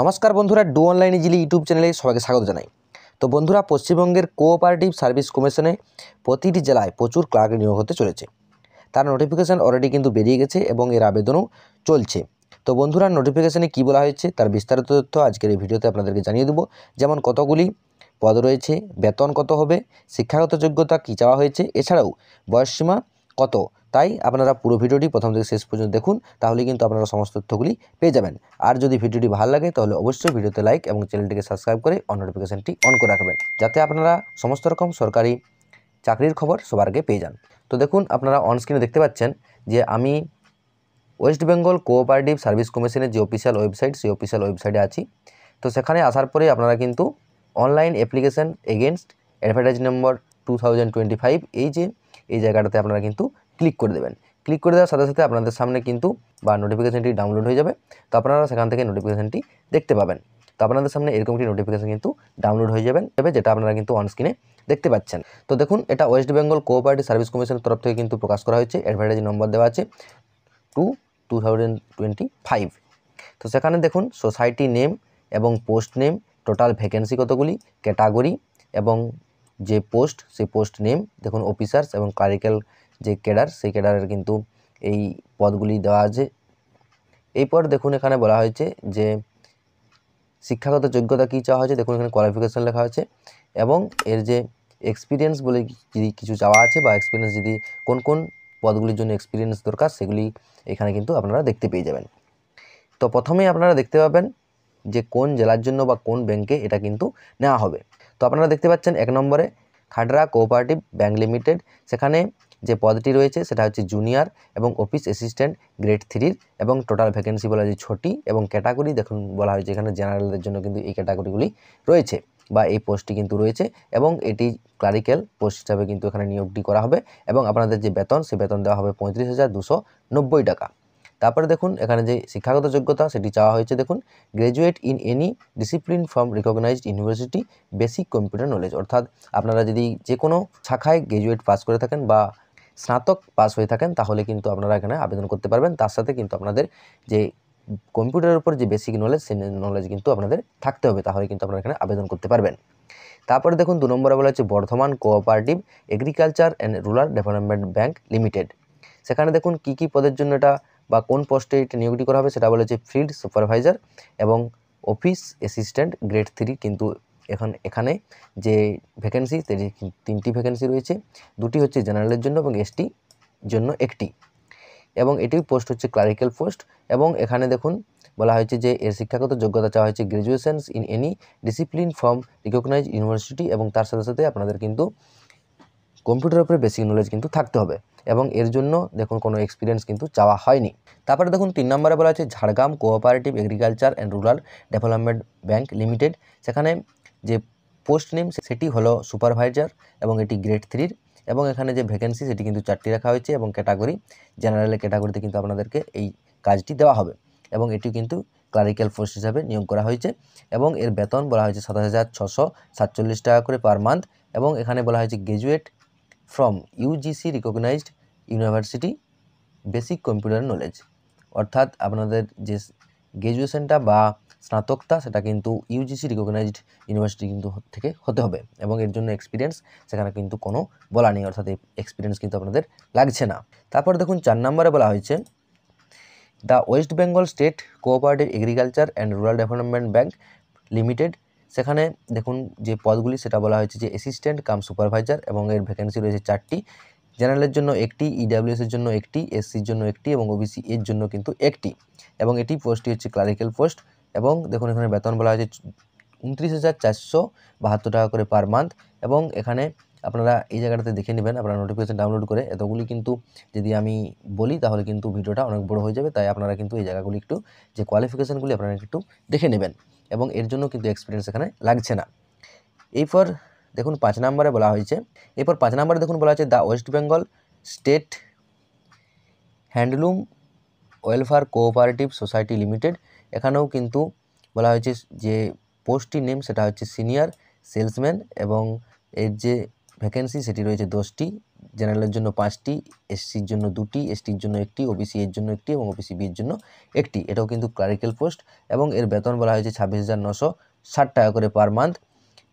নমস্কার বন্ধুরা, do online easily YouTube চ্যানেলে সবাইকে স্বাগত জানাই। তো বন্ধুরা, পশ্চিমবঙ্গের কোঅপারেটিভ সার্ভিস কমিশনে প্রতিটি জেলায় প্রচুর ক্লার্ক নিয়োগ হতে চলেছে। তার নোটিফিকেশান অলরেডি কিন্তু বেরিয়ে গেছে এবং এর আবেদনও চলছে। তো বন্ধুরা, নোটিফিকেশানে কী বলা হয়েছে তার বিস্তারিত তথ্য আজকের এই ভিডিওতে আপনাদেরকে জানিয়ে দেবো। যেমন কতগুলি পদ রয়েছে, বেতন কত হবে, শিক্ষাগত যোগ্যতা কী চাওয়া হয়েছে, এছাড়াও বয়সসীমা কত। তাই আপনারা পুরো ভিডিওটি প্রথম থেকে শেষ পর্যন্ত দেখুন, তাহলে কিন্তু আপনারা সমস্ত তথ্যগুলি পেয়ে যাবেন। আর যদি ভিডিওটি ভালো লাগে তাহলে অবশ্যই ভিডিওতে লাইক এবং চ্যানেলটিকে সাবস্ক্রাইব করে অন নোটিফিকেশানটি অন করে রাখবেন, যাতে আপনারা সমস্ত রকম সরকারি চাকরির খবর সবার আগে পেয়ে যান। তো দেখুন, আপনারা অন স্ক্রিনে দেখতে পাচ্ছেন যে আমি ওয়েস্ট বেঙ্গল কোঅপারেটিভ সার্ভিস কমিশনের যে অফিসিয়াল ওয়েবসাইট, সেই অফিসিয়াল ওয়েবসাইটে আছি। তো সেখানে আসার পরে আপনারা কিন্তু অনলাইন অ্যাপ্লিকেশান এগেনস্ট অ্যাডভার্টাইজ নম্বর 2025 এই জায়গাটাতে আপনারা কিন্তু ক্লিক করে দেবেন। ক্লিক করে দেওয়ার সাথে সাথে আপনাদের সামনে কিন্তু নোটিফিকেশানটি ডাউনলোড হয়ে যাবে। তো আপনারা সেখান থেকে নোটিফিকেশানটি দেখতে পাবেন। তো আপনাদের সামনে এরকম একটি নোটিফিকেশান কিন্তু ডাউনলোড হয়ে যাবেন, যেটা আপনারা কিন্তু অন স্ক্রিনে দেখতে পাচ্ছেন। তো দেখুন, এটা ওয়েস্ট বেঙ্গল কোঅপারেটিভ সার্ভিস কমিশনের তরফ থেকে কিন্তু প্রকাশ করা হয়েছে। অ্যাডভার্টাইজ নম্বর দেওয়া আছে 2025। তো সেখানে দেখুন সোসাইটি নেম এবং পোস্ট নেম, টোটাল ভ্যাকেন্সি কতগুলি, ক্যাটাগরি এবং যে পোস্ট, সেই পোস্ট নেম দেখুন, অফিসার্স এবং ক্লারিক্যাল যে ক্যাডার, সেই ক্যাডারের কিন্তু এই পদগুলি দেওয়া আছে। এরপর দেখুন এখানে বলা হয়েছে যে শিক্ষাগত যোগ্যতা কী চাওয়া হয়েছে। দেখুন এখানে কোয়ালিফিকেশান লেখা আছে এবং এর যে এক্সপিরিয়েন্স বলে যদি কিছু চাওয়া আছে বা এক্সপিরিয়েন্স যদি কোন কোন পদগুলির জন্য এক্সপিরিয়েন্স দরকার, সেগুলি এখানে কিন্তু আপনারা দেখতে পেয়ে যাবেন। তো প্রথমেই আপনারা দেখতে পাবেন যে কোন জেলার জন্য বা কোন ব্যাংকে এটা কিন্তু নেওয়া হবে। তো আপনারা দেখতে পাচ্ছেন 1 নম্বরে খাডরা কোঅপারেটিভ ব্যাংক লিমিটেড। সেখানে যে পদটি রয়েছে সেটা হচ্ছে জুনিয়র এবং অফিস অ্যাসিস্ট্যান্ট গ্রেড 3 এবং টোটাল ভ্যাকেন্সি বলা হয়েছে 6টি এবং ক্যাটাগরি দেখুন বলা হয়েছে এখানে জেনারেলদের জন্য কিন্তু এই ক্যাটাগরিগুলি রয়েছে বা এই পোস্টটি কিন্তু রয়েছে এবং এটি ক্লারিক্যাল পোস্ট হিসাবে কিন্তু এখানে নিয়োগটি করা হবে এবং আপনাদের যে বেতন, সে বেতন দেওয়া হবে 35,290 টাকা। তারপরে দেখুন এখানে যে শিক্ষাগত যোগ্যতা সেটি চাওয়া হয়েছে। দেখুন, graduate in any discipline from recognised university basic computer knowledge. অর্থাৎ আপনারা যদি যে কোনো শাখায় গ্র্যাজুয়েট পাস করে থাকেন বা স্নাতক পাস হয়ে থাকেন, তাহলে কিন্তু আপনারা এখানে আবেদন করতে পারবেন। তার সাথে কিন্তু আপনাদের যে কম্পিউটারের উপর যে বেসিক নলেজ, সেই নলেজ কিন্তু আপনাদের থাকতে হবে, তাহলে কিন্তু আপনারা এখানে আবেদন করতে পারবেন। তারপরে দেখুন 2 নম্বরে বলা হচ্ছে Bardhaman cooperative agriculture and rural development bank limited. সেখানে দেখুন কী কী পদের জন্য এটা বা কোন পোস্টে এটা নিয়োগটি করা হবে, সেটা বলেছে ফিল্ড সুপারভাইজার এবং অফিস অ্যাসিস্ট্যান্ট গ্রেড 3। কিন্তু এখানে যে ভ্যাকেন্সি, 3টি ভ্যাকেন্সি রয়েছে। 2টি হচ্ছে জেনারেলের জন্য এবং এসটি জন্য 1টি এবং এটি পোস্ট হচ্ছে ক্লারিক্যাল পোস্ট। এবং এখানে দেখুন বলা হয়েছে যে এর শিক্ষাগত যোগ্যতা চাওয়া হয়েছে graduations in any discipline from recognised university এবং তার সাথে সাথে আপনাদের কিন্তু কম্পিউটারের উপরে বেসিক নলেজ কিন্তু থাকতে হবে এবং এর জন্য দেখুন কোনো এক্সপিরিয়েন্স কিন্তু চাওয়া হয়নি। তারপরে দেখুন 3 নম্বরে বলা আছে Jhargram cooperative agriculture and rural development bank limited. সেখানে যে পোস্ট নেম সেটি হলো সুপারভাইজার এবং এটি গ্রেড 3 এবং এখানে যে ভ্যাকেন্সি সেটি কিন্তু 4টি রাখা হয়েছে এবং ক্যাটাগরি জেনারেল ক্যাটাগরিতে কিন্তু আপনাদেরকে এই কাজটি দেওয়া হবে এবং এটি কিন্তু ক্লারিক্যাল পোস্ট হিসাবে নিয়োগ করা হয়েছে এবং এর বেতন বলা হয়েছে 27,647 টাকা করে পার মান্থ এবং এখানে বলা হয়েছে graduate from UGC recognised university basic computer knowledge. অর্থাৎ আপনাদের যে গ্র্যাজুয়েশনটা বা স্নাতকটা সেটা কিন্তু ইউজিসি রিকগনাইজড ইউনিভার্সিটি কিন্তু থেকে হতে হবে এবং এর জন্য এক্সপিরিয়েন্স সেখানে কিন্তু কোনো বলা নেই, অর্থাৎ এই এক্সপিরিয়েন্স কিন্তু আপনাদের লাগছে না। তারপর দেখুন 4 নম্বরে বলা হয়েছে the West Bengal state cooperative agriculture and rural development bank limited. সেখানে দেখুন যে পদগুলি সেটা বলা হয়েছে যে অ্যাসিস্ট্যান্ট কাম সুপারভাইজার এবং এর ভ্যাকেন্সি রয়েছে 4টি, জেনারেলের জন্য 1টি, ইডাব্লিউএসের জন্য 1টি, এসসির জন্য 1টি এবং ওবিসি এর জন্য কিন্তু 1টি এবং এটি পোস্টটি হচ্ছে ক্লারিক্যাল পোস্ট এবং দেখুন এখানে বেতন বলা হয়েছে 29,472 টাকা করে পার মান্থ এবং এখানে আপনারা এই জায়গাটাতে দেখে নেবেন আপনারা নোটিফিকেশন ডাউনলোড করে। এতগুলি কিন্তু যদি আমি বলি তাহলে কিন্তু ভিডিওটা অনেক বড় হয়ে যাবে, তাই আপনারা কিন্তু এই জায়গাগুলি একটু যে কোয়ালিফিকেশানগুলি আপনারা একটু দেখে নেবেন এবং এর জন্য কিন্তু এক্সপিরিয়েন্স এখানে লাগছে না। এরপর দেখুন 5 নম্বরে বলা হয়েছে দেখুন বলা হয়েছে the West Bengal state handloom welfare cooperative society limited. এখানেও কিন্তু বলা হয়েছে যে পোস্টটির নেম সেটা হচ্ছে সিনিয়র সেলসম্যান এবং এর যে ভ্যাকেন্সি সেটি রয়েছে 10টি, জেনারেলের জন্য 5টি, এসসির জন্য 2টি, এসটির জন্য 1টি, ওবিসি এর জন্য 1টি এবং ওবিসি বি এর জন্য 1টি। এটাও কিন্তু ক্লারিক্যাল পোস্ট এবং এর বেতন বলা হয়েছে 26,960 টাকা করে পার মান্থ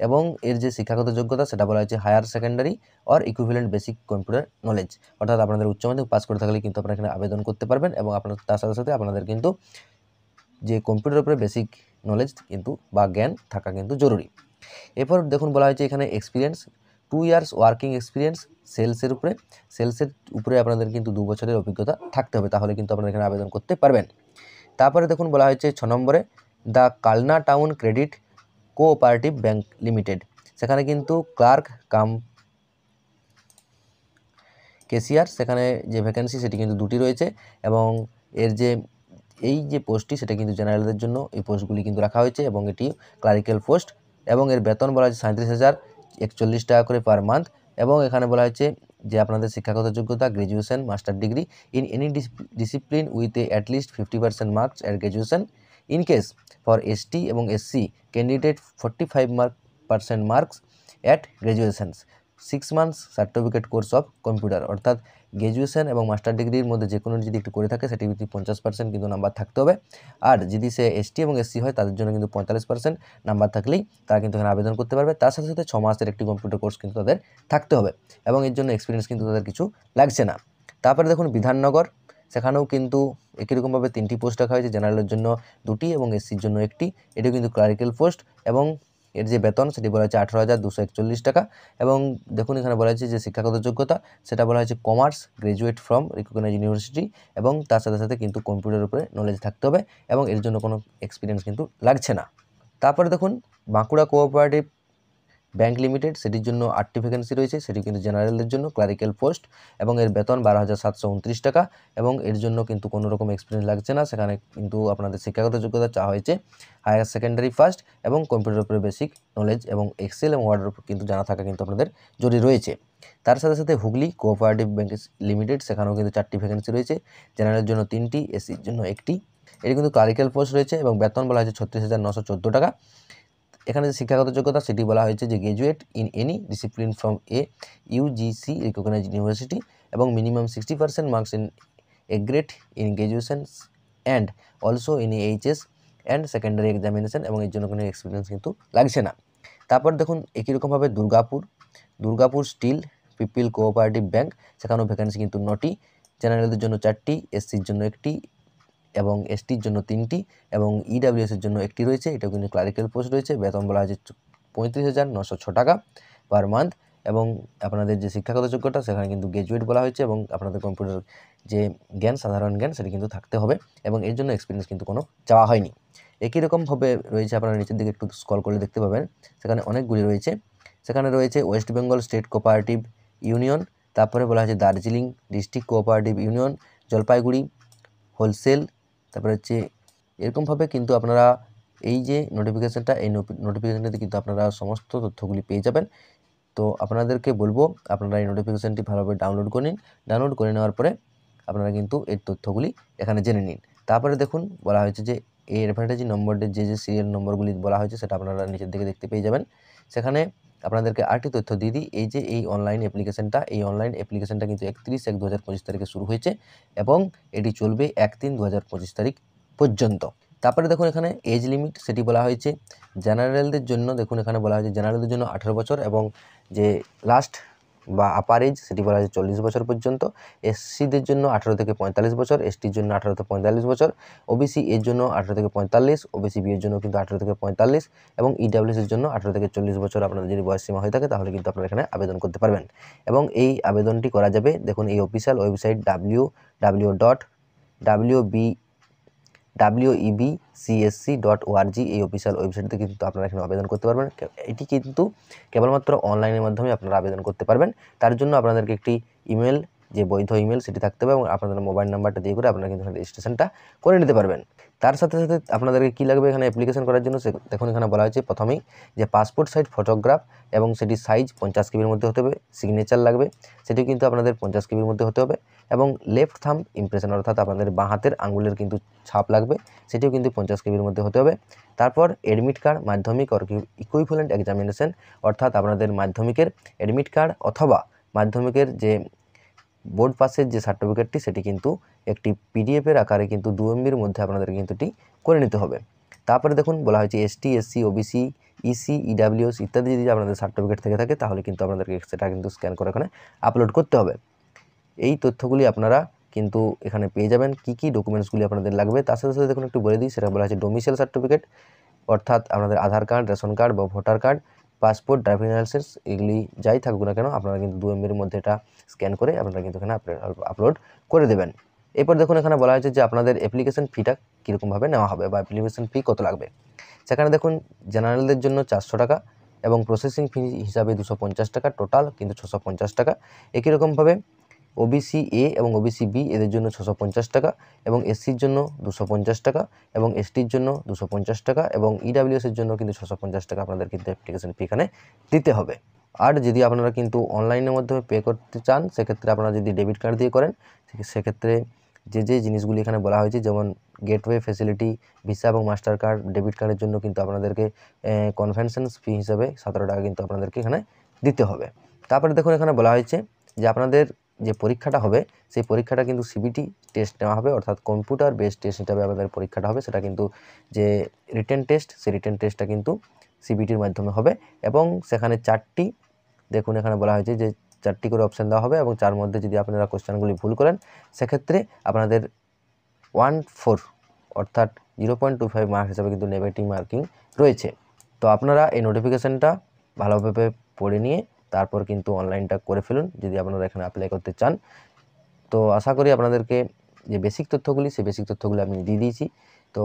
এবং এর যে শিক্ষাগত যোগ্যতা সেটা বলা হয়েছে higher secondary or equivalent basic computer knowledge, অর্থাৎ আপনাদের উচ্চ মাধ্যমিক পাস করে থাকলে কিন্তু আপনারা এখানে আবেদন করতে পারবেন এবং আপনার তার সাথে সাথে আপনাদের কিন্তু যে কম্পিউটারের উপরে বেসিক নলেজ কিন্তু বা জ্ঞান থাকা কিন্তু জরুরি। এরপর দেখুন বলা হয়েছে এখানে এক্সপিরিয়েন্স 2 ইয়ার্স ওয়ার্কিং এক্সপিরিয়েন্স সেলসের উপরে আপনাদের কিন্তু 2 বছরের অভিজ্ঞতা থাকতে হবে, তাহলে কিন্তু আপনারা এখানে আবেদন করতে পারবেন। তারপরে দেখুন বলা হয়েছে 6 নম্বরে the Kalna town credit cooperative bank limited, সেখানে কিন্তু ক্লার্ক কাম ক্যাশিয়ার সেখানে যে ভ্যাকেন্সি সেটি কিন্তু 2টি রয়েছে এবং এর যে এই যে পোস্টটি সেটা কিন্তু জেনারেলদের জন্য এই পোস্টগুলি কিন্তু রাখা হয়েছে এবং এটি ক্লারিক্যাল পোস্ট এবং এর বেতন বলা হয়েছে 37,041 টাকা করে পার মান্থ এবং এখানে বলা হয়েছে যে আপনাদের শিক্ষাগত যোগ্যতা graduation master degree in any discipline with at least 50% marks at graduation in case for ST এবং SC candidate 45% marks at graduations 6 months certificate course of computer, অর্থাৎ গ্র্যাজুয়েশন এবং মাস্টার ডিগ্রির মধ্যে যে কোনো যদি একটু করে থাকে সেটি 50% কিন্তু নাম্বার থাকতে হবে। আর যদি সে এসটি এবং এসসি হয় তাদের জন্য কিন্তু 45% নাম্বার থাকলেই তারা কিন্তু এখানে আবেদন করতে পারবে। তার সাথে সাথে 6 মাসের একটি কম্পিউটার কোর্স কিন্তু তাদের থাকতে হবে এবং এর জন্য এক্সপিরিয়েন্স কিন্তু তাদের কিছু লাগছে না। তারপরে দেখুন বিধাননগর, সেখানেও কিন্তু একই রকমভাবে 3টি পোস্ট রাখা হয়েছে, জেনারেলের জন্য 2টি এবং এসসির জন্য 1টি। এটিও কিন্তু ক্লারিক্যাল পোস্ট এবং এর যে বেতন সেটি বলা হয়েছে 18,241 টাকা এবং দেখুন এখানে বলা হয়েছে যে শিক্ষাগত যোগ্যতা সেটা বলা হয়েছে commerce graduate from recognised university এবং তার সাথে সাথে কিন্তু কম্পিউটারের উপরে নলেজ থাকতে হবে এবং এর জন্য কোনো এক্সপিরিয়েন্স কিন্তু লাগছে না। তারপরে দেখুন বাঁকুড়া কোঅপারেটিভ ব্যাংক লিমিটেড, সেটির জন্য 8টি ভ্যাকেন্সি রয়েছে, সেটি কিন্তু জেনারেলদের জন্য ক্লারিক্যাল পোস্ট এবং এর বেতন 12,729 টাকা এবং এর জন্য কিন্তু কোনো রকম এক্সপিরিয়েন্স লাগছে না। সেখানে কিন্তু আপনাদের শিক্ষাগত যোগ্যতা চাওয়া হয়েছে হায়ার সেকেন্ডারি ফার্স্ট এবং কম্পিউটারের উপরে বেসিক নলেজ এবং এক্সেল এবং ওয়ার্ডের উপর কিন্তু জানা থাকা কিন্তু আপনাদের জরুরি রয়েছে। তার সাথে সাথে হুগলি কোঅপারেটিভ ব্যাংক লিমিটেড, সেখানেও কিন্তু 4টি ভ্যাকেন্সি রয়েছে, জেনারেলের জন্য 3টি, এসির জন্য 1টি। এটি কিন্তু ক্লারিক্যাল পোস্ট রয়েছে এবং বেতন বলা হয়েছে 36,914 টাকা। এখানে যে শিক্ষাগত যোগ্যতা সেটি বলা হয়েছে যে graduate in any discipline from a UGC recognised university এবং minimum 60% marks in a grade in graduation and also in HS and secondary examination এবং এর জন্য কোনো এক্সপিরিয়েন্স কিন্তু লাগছে না। তারপর দেখুন একই রকমভাবে Durgapur steel people cooperative bank, সেখানেও ভ্যাকেন্সি কিন্তু 9টি, জেনারেলদের জন্য 4টি, এসসির জন্য 1টি এবং এসটির জন্য 3টি এবং ইডাব্লিউএস এর জন্য 1টি রয়েছে। এটাও কিন্তু ক্লারিক্যাল পোস্ট রয়েছে, বেতন বলা হয়েছে 35,906 টাকা পার মান্থ এবং আপনাদের যে শিক্ষাগত যোগ্যতা সেখানে কিন্তু গ্র্যাজুয়েট বলা হয়েছে এবং আপনাদের কম্পিউটার যে জ্ঞান সাধারণ জ্ঞান সেটি কিন্তু থাকতে হবে এবং এর জন্য এক্সপিরিয়েন্স কিন্তু কোনো চাওয়া হয়নি। একই রকমভাবে রয়েছে, আপনারা নিচের দিকে একটু স্ক্রল করলে দেখতে পাবেন সেখানে অনেকগুলি রয়েছে। সেখানে রয়েছে West Bengal state cooperative union, তারপরে বলা হয়েছে Darjeeling district cooperative union, Jalpaiguri wholesale, তারপরে হচ্ছে এরকমভাবে কিন্তু আপনারা এই যে নোটিফিকেশানটা এই নোটিফিকেশানটাতে কিন্তু আপনারা সমস্ত তথ্যগুলি পেয়ে যাবেন। তো আপনাদেরকে বলবো আপনারা এই নোটিফিকেশানটি ভালোভাবে ডাউনলোড করে নিন। ডাউনলোড করে নেওয়ার পরে আপনারা কিন্তু এই তথ্যগুলি এখানে জেনে নিন। তারপরে দেখুন বলা হয়েছে যে এই অ্যাডভার্টাইজিং নম্বরের যে সিরিয়াল নম্বরগুলি বলা হয়েছে সেটা আপনারা নিচের দিকে দেখতে পেয়ে যাবেন। সেখানে আপনাদেরকে আরেকটি তথ্য দিয়ে দিই, এই যে এই অনলাইন অ্যাপ্লিকেশানটা কিন্তু 31/1/2025 তারিখে শুরু হয়েছে এবং এটি চলবে 1/3/2025 তারিখ পর্যন্ত। তারপরে দেখুন এখানে এজ লিমিট সেটি বলা হয়েছে জেনারেলদের জন্য, দেখুন এখানে বলা হয়েছে জেনারেলদের জন্য 18 বছর এবং যে লাস্ট বা আপার এজ সেটি বলা হয়েছে 40 বছর পর্যন্ত, এসসিদের জন্য 18 থেকে 45 বছর, এসটির জন্য 18 থেকে 45 বছর, ওবিসি এর জন্য 18 থেকে 45, ওবিসি বি এর জন্য কিন্তু 18 থেকে 45 এবং ইডাব্লিউএস এর জন্য 18 থেকে 40 বছর আপনাদের যদি বয়স সীমা হয়ে থাকে তাহলে কিন্তু আপনারা এখানে আবেদন করতে পারবেন এবং এই আবেদনটি করা যাবে দেখুন এই অফিসিয়াল ওয়েবসাইট www.webcsc.org এই অফিসিয়াল ওয়েবসাইট থেকে কিন্তু আপনারা এখানে আবেদন করতে পারবেন। এটি কিন্তু কেবলমাত্র অনলাইনের মাধ্যমে আপনারা আবেদন করতে পারবেন। তার জন্য আপনাদেরকে একটি ইমেল, যে বৈধ ইমেল সেটি থাকতে হবে এবং আপনাদের মোবাইল নাম্বারটা দিয়ে করে আপনারা কিন্তু রেজিস্ট্রেশনটা করে নিতে পারবেন। তার সাথে সাথে আপনাদেরকে কী লাগবে এখানে অ্যাপ্লিকেশন করার জন্য, দেখুন এখানে বলা হয়েছে প্রথমেই যে পাসপোর্ট সাইজ ফটোগ্রাফ এবং সেটির সাইজ 50 কেবির মধ্যে হতে হবে, সিগনেচার লাগবে সেটিও কিন্তু আপনাদের 50 কেবির মধ্যে হতে হবে এবং লেফট থাম্ব ইমপ্রেশন অর্থাৎ আপনাদের বাঁ হাতের আঙুলের কিন্তু ছাপ লাগবে, সেটিও কিন্তু 50 কেবির মধ্যে হতে হবে। তারপর অ্যাডমিট কার্ড মাধ্যমিক অর ইকুইভ্যালেন্ট এক্সামিনেশন অর্থাৎ আপনাদের মাধ্যমিকের অ্যাডমিট কার্ড অথবা মাধ্যমিকের যে বোর্ড পাসের যে সার্টিফিকেটটি সেটি কিন্তু একটি পিডিএফের আকারে কিন্তু 2 MBর মধ্যে আপনাদের কিন্তু এটি করে নিতে হবে। তারপরে দেখুন বলা হয়েছে ST, SC, OBC, EC, EWS ইত্যাদি যদি আপনাদের সার্টিফিকেট থেকে থাকে তাহলে কিন্তু আপনাদেরকে সেটা কিন্তু স্ক্যান করে এখানে আপলোড করতে হবে। এই তথ্যগুলি আপনারা কিন্তু এখানে পেয়ে যাবেন। কী কী ডকুমেন্টসগুলি আপনাদের লাগবে তার সাথে সাথে দেখুন একটু বলে দিই, সেটা বলা হয়েছে ডোমিসাইল সার্টিফিকেট, অর্থাৎ আপনাদের আধার কার্ড, রেশন কার্ড বা voter card, passport, driving licence এগুলি যাই থাকুক না কেন আপনারা কিন্তু 2 MBর মধ্যে এটা স্ক্যান করে আপনারা কিন্তু এখানে আপলোড করে দেবেন। এরপর দেখুন এখানে বলা হয়েছে যে আপনাদের অ্যাপ্লিকেশন ফিটা কীরকমভাবে নেওয়া হবে বা অ্যাপ্লিকেশন ফি কত লাগবে। সেখানে দেখুন জেনারেলদের জন্য 400 টাকা এবং প্রসেসিং ফি হিসাবে 250 টাকা, টোটাল কিন্তু 650 টাকা। একই রকমভাবে ওবিসি এ এবং ওবিসি বি এদের জন্য 650 টাকা এবং এসসির জন্য 250 টাকা এবং এসটির জন্য 250 টাকা এবং ইডাব্লিউএসের জন্য কিন্তু 650 টাকা আপনাদের কিন্তু অ্যাপ্লিকেশন ফি এখানে দিতে হবে। আর যদি আপনারা কিন্তু অনলাইনের মাধ্যমে পে করতে চান সেক্ষেত্রে আপনারা যদি ডেবিট কার্ড দিয়ে করেন সেক্ষেত্রে যে জিনিসগুলি এখানে বলা হয়েছে যেমন গেটওয়ে ফ্যাসিলিটি, ভিসা এবং মাস্টার কার্ড, ডেবিট কার্ডের জন্য কিন্তু আপনাদেরকে কনভেনশন ফি হিসাবে 17 টাকা কিন্তু আপনাদেরকে এখানে দিতে হবে। তারপরে দেখুন এখানে বলা হয়েছে যে আপনাদের যে পরীক্ষাটা হবে সেই পরীক্ষাটা কিন্তু সিবিটি টেস্ট নেওয়া হবে, অর্থাৎ কম্পিউটার বেসড টেস্ট হিসাবে আপনাদের পরীক্ষাটা হবে। সেটা কিন্তু যে রিটেন টেস্ট সেই রিটেন টেস্টটা কিন্তু সিবিটির মাধ্যমে হবে এবং সেখানে 4টি দেখুন এখানে বলা হয়েছে যে 4টি করে অপশান দেওয়া হবে এবং তার মধ্যে যদি আপনারা কোশ্চেনগুলি ভুল করেন সেক্ষেত্রে আপনাদের 1/4 অর্থাৎ 0.25 মার্ক হিসাবে কিন্তু নেগেটিভ মার্কিং রয়েছে। তো আপনারা এই নোটিফিকেশানটা ভালোভাবে পড়ে নিয়ে তারপর কিন্তু অনলাইনটা করে ফেলুন যদি আপনারা এখানে অ্যাপ্লাই করতে চান। তো আশা করি আপনাদেরকে যে বেসিক তথ্যগুলি সেই বেসিক তথ্যগুলি আমি দিয়ে দিয়েছি। তো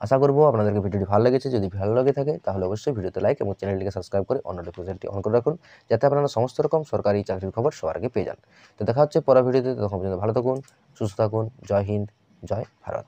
আশা করব আপনাদেরকে ভিডিওটি ভালো লেগেছে। যদি ভালো লাগে থাকে তাহলে অবশ্যই ভিডিওতে লাইক এবং চ্যানেলটিকে সাবস্ক্রাইব করে অন নোটিফিকেশনটি অন করে রাখুন যাতে আপনারা সমস্ত রকম সরকারি চাকরির খবর সবার আগে পেয়ে যান। তো দেখা হচ্ছে পরের ভিডিওতে, ততক্ষণ পর্যন্ত ভালো থাকুন, সুস্থ থাকুন। জয় হিন্দ, জয় ভারত।